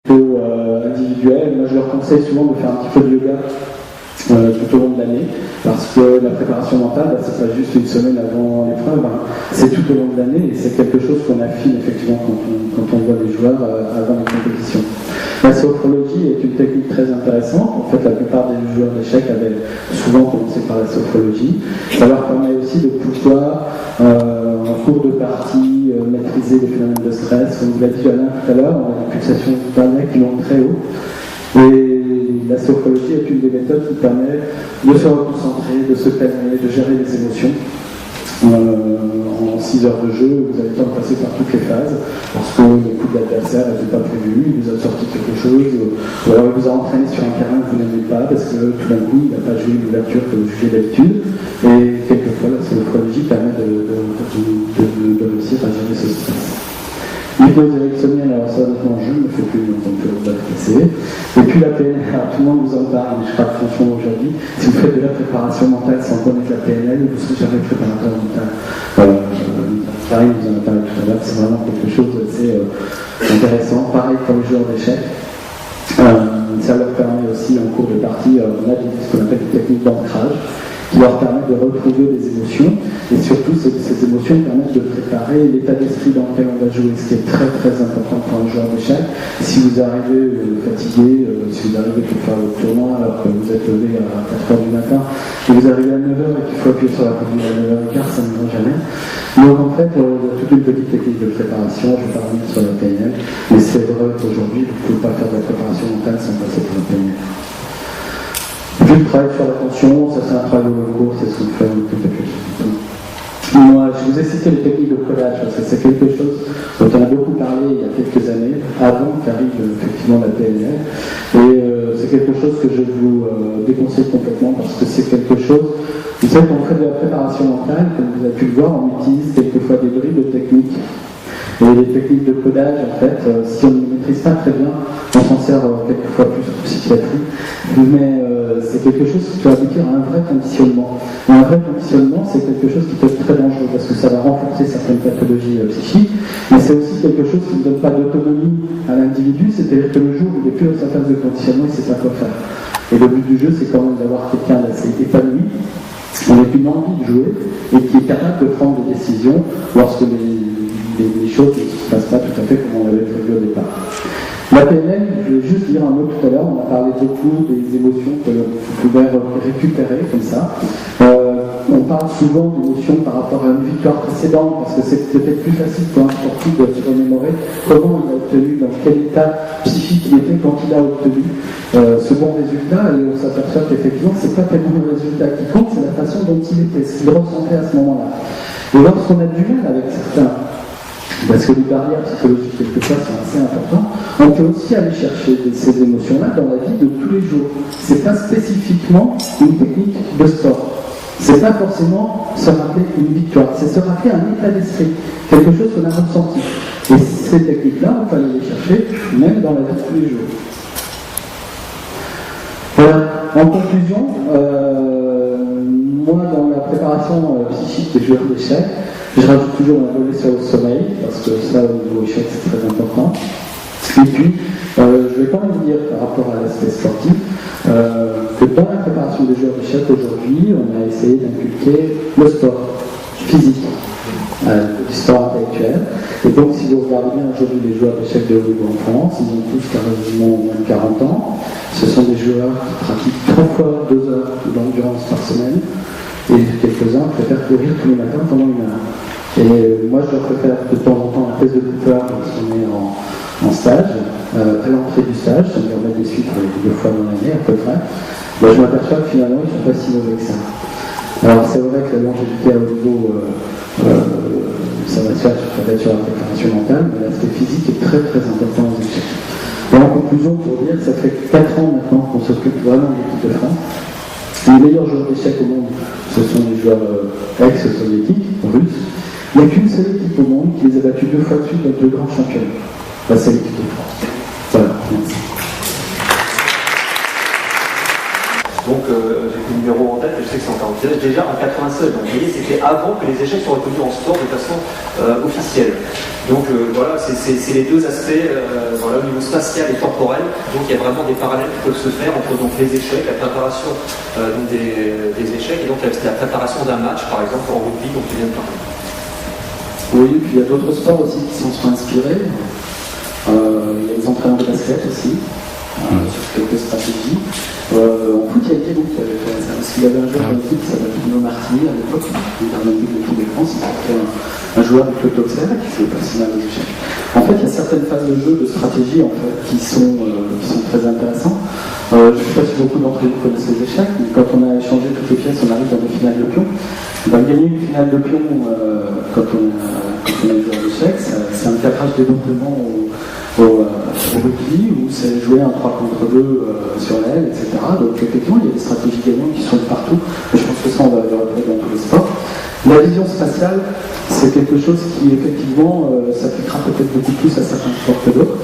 individuels. Moi, je leur conseille souvent de faire un petit peu de yoga tout au long de l'année, parce que la préparation mentale, c'est pas juste une semaine avant l'épreuve, c'est tout au long de l'année, et c'est quelque chose qu'on affine effectivement quand on voit les joueurs avant les compétitions. La sophrologie est une technique très intéressante. En fait, la plupart des joueurs d'échecs avaient souvent commencé par la sophrologie. Ça leur permet aussi de pouvoir, en cours de partie, maîtriser les phénomènes de stress. Comme vous l'avez dit Alain tout à l'heure, on a des pulsations cardiaques qui montent très haut. Et la sophrologie est une des méthodes qui permet de se reconcentrer, de se calmer, de gérer les émotions. En 6 heures de jeu, vous avez le temps de passer par toutes les phases, parce que les coups de l'adversaire n'étaient pas prévus, il vous a sorti quelque chose, ou alors il vous a entraîné sur un terrain que vous n'aimez pas, parce que tout d'un coup, il n'a pas joué une ouverture que vous jugez d'habitude. Et quelquefois, la sophrologie permet de réussir à gérer ce stress. L'hypoérectomie, alors ça, honnêtement, je ne me fais plus, donc on va le passer. Et puis la PNL, alors tout le monde vous en parle, mais je crois que franchement aujourd'hui, si vous faites de la préparation mentale sans connaître la PNL, vous ne serez jamais préparateur mental. Pareil, vous en a parlé tout à l'heure, c'est vraiment quelque chose d'assez intéressant. Pareil pour les joueurs d'échecs. Ça leur permet aussi, en cours de partie, on a ce qu'on appelle des techniques d'ancrage, qui leur permettent de retrouver des émotions, et surtout ces émotions permettent de préparer l'état d'esprit dans lequel on va jouer, ce qui est très très important pour un joueur d'échecs. Si vous arrivez fatigué, si vous arrivez pour faire le tournoi alors que vous êtes levé à 4h du matin, et vous arrivez à 9h et qu'il faut appuyer sur la conduite à 9h15, ça ne va jamais. Donc en fait, il y a toute une petite technique de préparation, je vais pas revenir sur la PNL, mais c'est vrai qu'aujourd'hui, vous ne pouvez pas faire de la préparation mentale sans passer par la PNL. Puis le travail sur l'attention, ça c'est un travail au long cours, c'est ce qu'on fait tout à fait. Moi, je vous ai cité les techniques de collage, parce que c'est quelque chose dont on a beaucoup parlé il y a quelques années, avant qu'arrive effectivement la PNL. Et c'est quelque chose que je vous déconseille complètement, parce que c'est quelque chose, vous savez, quand on fait de la préparation mentale, comme vous avez pu le voir, on utilise quelquefois des bribes de techniques. Et les techniques de codage, en fait, si on ne les maîtrise pas très bien, on s'en sert quelquefois plus en psychiatrie, mais c'est quelque chose qui peut aboutir à un vrai conditionnement. Et un vrai conditionnement, c'est quelque chose qui peut être très dangereux, parce que ça va renforcer certaines pathologies psychiques, mais c'est aussi quelque chose qui ne donne pas d'autonomie à l'individu, c'est-à-dire que le jour où il n'est plus dans sa phase de conditionnement, il ne sait pas quoi faire. Et le but du jeu, c'est quand même d'avoir quelqu'un d'assez épanoui, avec une envie de jouer, et qui est capable de prendre des décisions lorsque les choses ne se passent pas tout à fait comme on l'avait prévu au départ. La PNL, je vais juste dire un mot tout à l'heure, on a parlé beaucoup des émotions que vous pouvez récupérer comme ça. On parle souvent d'émotions par rapport à une victoire précédente, parce que c'est peut-être plus facile pour un sportif de se remémorer comment il a obtenu, dans quel état psychique il était quand il a obtenu ce bon résultat, et on s'aperçoit qu'effectivement, c'est pas tellement le résultat qui compte, c'est la façon dont il était, ce qu'il ressentait à ce moment-là. Et lorsqu'on a du mal avec certains, parce que les barrières psychologiques, quelquefois, sont assez importantes, on peut aussi aller chercher ces émotions-là dans la vie de tous les jours. C'est pas spécifiquement une technique de sport. C'est pas forcément se rappeler une victoire, c'est se rappeler un état d'esprit, quelque chose qu'on a ressenti. Et ces techniques-là, on peut aller les chercher même dans la vie de tous les jours. Voilà. En conclusion, moi, dans la préparation psychique des joueurs d'échecs, je rajoute toujours un volet sur le sommeil, parce que ça, au niveau échec, c'est très important. Et puis, je vais quand même dire, par rapport à l'aspect sportif, que dans la préparation des joueurs d'échecs aujourd'hui, on a essayé d'inculquer le sport physique, du sport intellectuel. Et donc, si vous regardez bien aujourd'hui les joueurs d'échecs de haut niveau en France, ils ont tous quasiment moins de 40 ans. Ce sont des joueurs qui pratiquent 3 fois 2 heures d'endurance par semaine. Et quelques-uns préfèrent courir tous les matins pendant 1 heure. Et moi, je leur fais faire de temps en temps un test de Cooper lorsqu'on est en stage. À l'entrée du stage, ça me permet de les suivre 2 fois dans l'année à peu près. Moi, je m'aperçois que finalement, ils ne sont pas si mauvais que ça. Alors, c'est vrai que la longévité à haut niveau, ça va se faire sur la préparation mentale, mais l'aspect physique est très très important aux échecs. Et en conclusion, pour dire que ça fait 4 ans maintenant qu'on s'occupe vraiment de l'équipe de France. Les meilleurs joueurs d'échecs au monde, ce sont les joueurs ex-soviétiques, russes. Il n'y a qu'une seule équipe au monde qui les a battus 2 fois de suite dans 2 grands championnats. C'est l'équipe de France. Voilà, merci. Donc, j'ai fait une numéro en tête, je sais que c'est encore déjà en 96. Donc vous voyez, c'était avant que les échecs soient reconnus en sport de façon officielle. Donc voilà, c'est les deux aspects, voilà, au niveau spatial et temporel. Donc il y a vraiment des parallèles qui peuvent se faire entre donc, les échecs, la préparation donc des échecs, et donc la préparation d'un match, par exemple en rugby, dont tu viens de parler. Oui, puis il y a d'autres sports aussi qui s'en sont inspirés. Il y a les entraîneurs de basket aussi, sur quelques stratégies. En foot, il y a Kébou qui avait fait ça, parce qu'il y avait un joueur de foot qui s'appelait Bruno Martini à l'époque, qui était un but de l'équipe de France, il était un joueur du club d'Auxerre qui jouait pas si mal aux échecs. En fait, il y a certaines phases de jeu, de stratégie, en fait, qui sont très intéressantes. Je ne sais pas si beaucoup d'entre vous connaissent les échecs, mais quand on a échangé toutes les pièces, on arrive dans des finales de pion. Gagner une finale de pion quand on est joueur d'échecs, c'est un cadrage d'éventement au rugby où c'est jouer un 3 contre 2 sur l'aile, etc. Donc effectivement, il y a des stratégies gagnantes qui sont partout. Et je pense que ça, on va le retrouver dans tous les sports. La vision spatiale, c'est quelque chose qui effectivement s'appliquera peut-être beaucoup plus à certains sports que d'autres.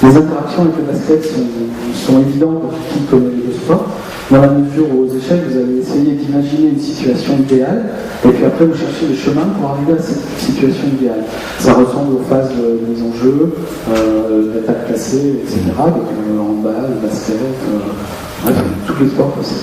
Les interactions avec le basket sont évidentes pour qui connaît les deux sports. Dans la mesure où aux échecs, vous allez essayer d'imaginer une situation idéale, et puis après vous cherchez le chemin pour arriver à cette situation idéale. Ça ressemble aux phases de mise en jeu, d'attaque placée, etc. Donc handball, basket, bref, tous les sports possibles.